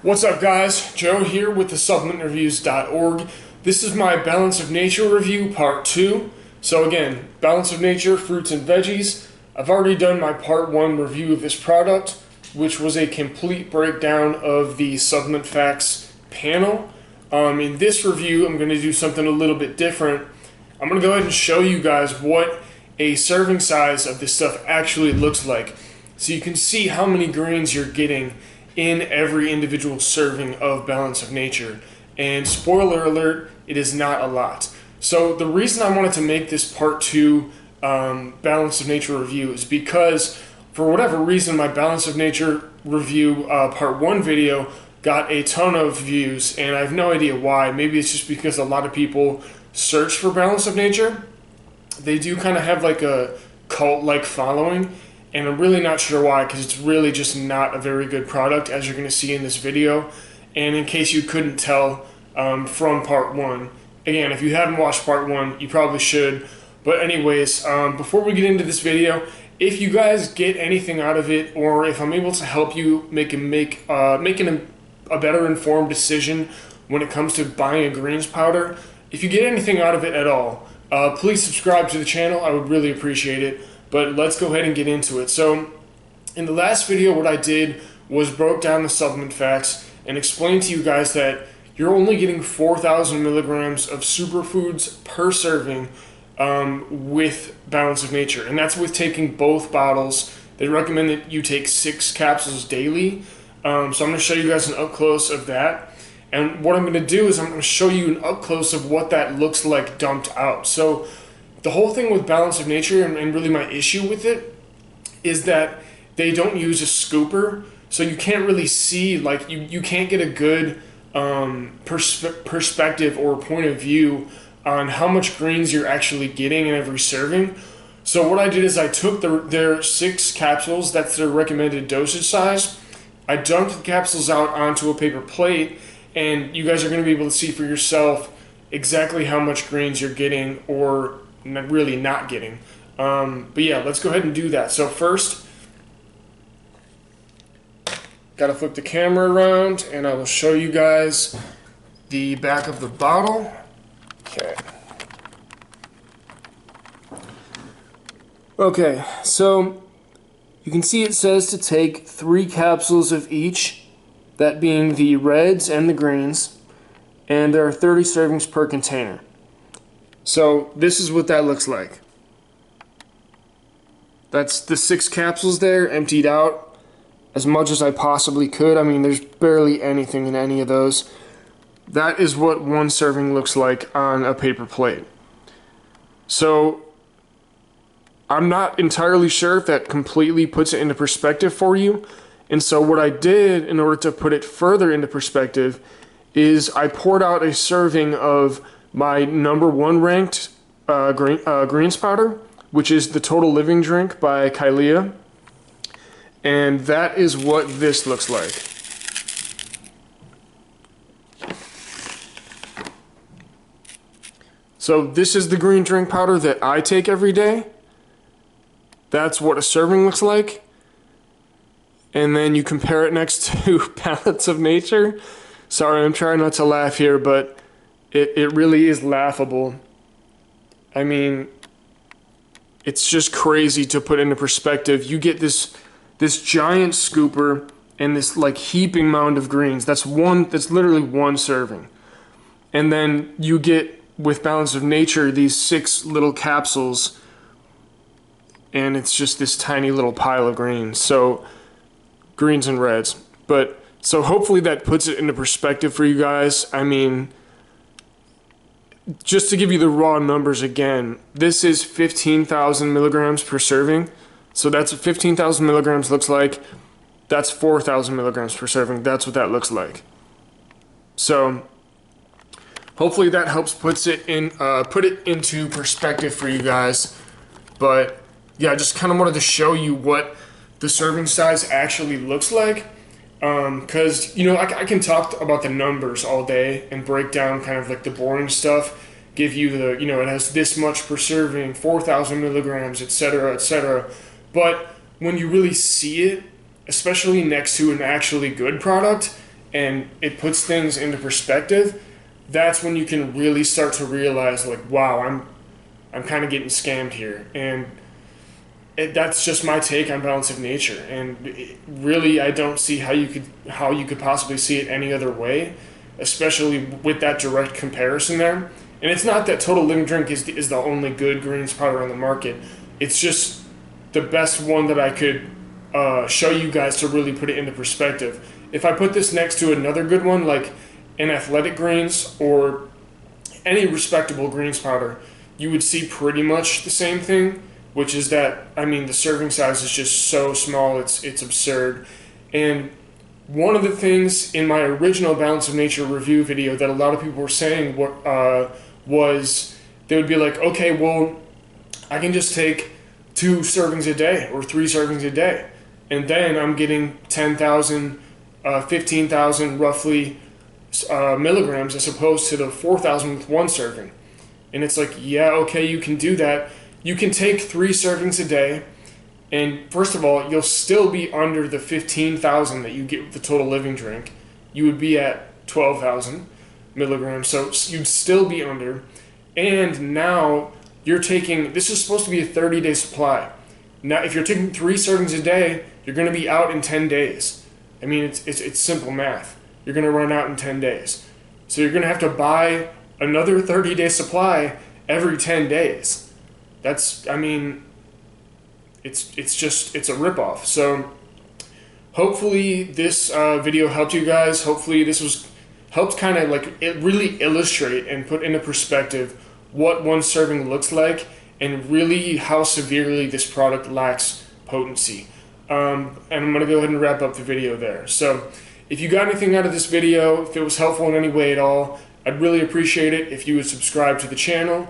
What's up, guys? Joe here with the supplementreviews.org. This is my Balance of Nature review part 2. So again, Balance of Nature, fruits and veggies. I've already done my part 1 review of this product, which was a complete breakdown of the supplement facts panel. In this review, I'm going to do something a little bit different. I'm going to go ahead and show you guys what a serving size of this stuff actually looks like, so you can see how many greens you're getting in every individual serving of Balance of Nature. And spoiler alert, it is not a lot. So the reason I wanted to make this part 2 Balance of Nature review is because for whatever reason my Balance of Nature review part 1 video got a ton of views, and I have no idea why. Maybe it's just because a lot of people search for Balance of Nature. They do kind of have like a cult-like following, and I'm really not sure why, because it's really just not a very good product, as you're going to see in this video. And in case you couldn't tell from part 1, again, if you haven't watched part 1, you probably should. But anyways, before we get into this video, if you guys get anything out of it, or if I'm able to help you making a better informed decision when it comes to buying a greens powder, if you get anything out of it at all, please subscribe to the channel. I would really appreciate it. But let's go ahead and get into it. So in the last video, what I did was broke down the supplement facts and explained to you guys that you're only getting 4,000 milligrams of superfoods per serving with Balance of Nature. And that's with taking both bottles. They recommend that you take 6 capsules daily. So I'm going to show you guys an up close of that. And what I'm going to do is I'm going to show you an up close of what that looks like dumped out. So the whole thing with Balance of Nature, and really my issue with it, is that they don't use a scooper, so you can't really see, like, you can't get a good perspective or point of view on how much greens you're actually getting in every serving. So what I did is I took their 6 capsules, that's their recommended dosage size. I dumped the capsules out onto a paper plate, and you guys are going to be able to see for yourself exactly how much greens you're getting or really not getting. But yeah, let's go ahead and do that. So first, gotta flip the camera around and I will show you guys the back of the bottle. Okay, so you can see it says to take 3 capsules of each, that being the reds and the greens, and there are 30 servings per container. So this is what that looks like. That's the 6 capsules there, emptied out as much as I possibly could. I mean, there's barely anything in any of those. That is what one serving looks like on a paper plate. So I'm not entirely sure if that completely puts it into perspective for you. And so what I did in order to put it further into perspective is I poured out a serving of my number 1 ranked greens powder, which is the Total Living Drink by Kylie. And that is what this looks like. So this is the green drink powder that I take every day. That's what a serving looks like. And then you compare it next to Balance of Nature. Sorry, I'm trying not to laugh here, but it really is laughable. I mean, it's just crazy to put into perspective. You get this giant scooper and this like heaping mound of greens. That's literally one serving. And then you get, with Balance of Nature, these 6 little capsules, and it's just this tiny little pile of greens. So greens and reds. But so hopefully that puts it into perspective for you guys. I mean, just to give you the raw numbers again, this is 15,000 milligrams per serving. So that's what 15,000 milligrams looks like. That's 4,000 milligrams per serving. That's what that looks like. So hopefully that helps put it into perspective for you guys. But yeah, I just kind of wanted to show you what the serving size actually looks like. Because, you know, I can talk about the numbers all day and break down kind of like the boring stuff, give you the, you know, it has this much per serving, 4,000 milligrams, etc., etc. But when you really see it, especially next to an actually good product, and it puts things into perspective, that's when you can really start to realize, like, wow, I'm kind of getting scammed here. And that's just my take on balance of nature. And really, I don't see how you could possibly see it any other way, especially with that direct comparison there. And it's not that Total Living Drink is the only good greens powder on the market. It's just the best one that I could show you guys to really put it into perspective. If I put this next to another good one, like an Athletic Greens or any respectable greens powder, you would see pretty much the same thing, which is that, I mean, the serving size is just so small, it's absurd. And one of the things in my original Balance of Nature review video that a lot of people were saying was they would be like, okay, well, I can just take 2 servings a day or 3 servings a day, and then I'm getting 10,000, 15,000 roughly milligrams as opposed to the 4,000 with 1 serving. And it's like, yeah, okay, you can do that. You can take 3 servings a day, and first of all, you'll still be under the 15,000 that you get with the Total Living Drink. You would be at 12,000 milligrams, so you'd still be under. And now you're taking, this is supposed to be a 30-day supply. Now, if you're taking 3 servings a day, you're going to be out in 10 days. I mean, it's simple math. You're going to run out in 10 days. So you're going to have to buy another 30-day supply every 10 days. That's, I mean, it's a ripoff. So hopefully this video helped you guys. Hopefully this helped kind of like really illustrate and put into perspective what 1 serving looks like and really how severely this product lacks potency. And I'm going to go ahead and wrap up the video there. So if you got anything out of this video, if it was helpful in any way at all, I'd really appreciate it if you would subscribe to the channel.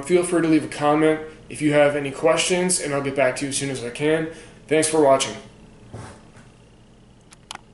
Feel free to leave a comment if you have any questions, and I'll get back to you as soon as I can. Thanks for watching.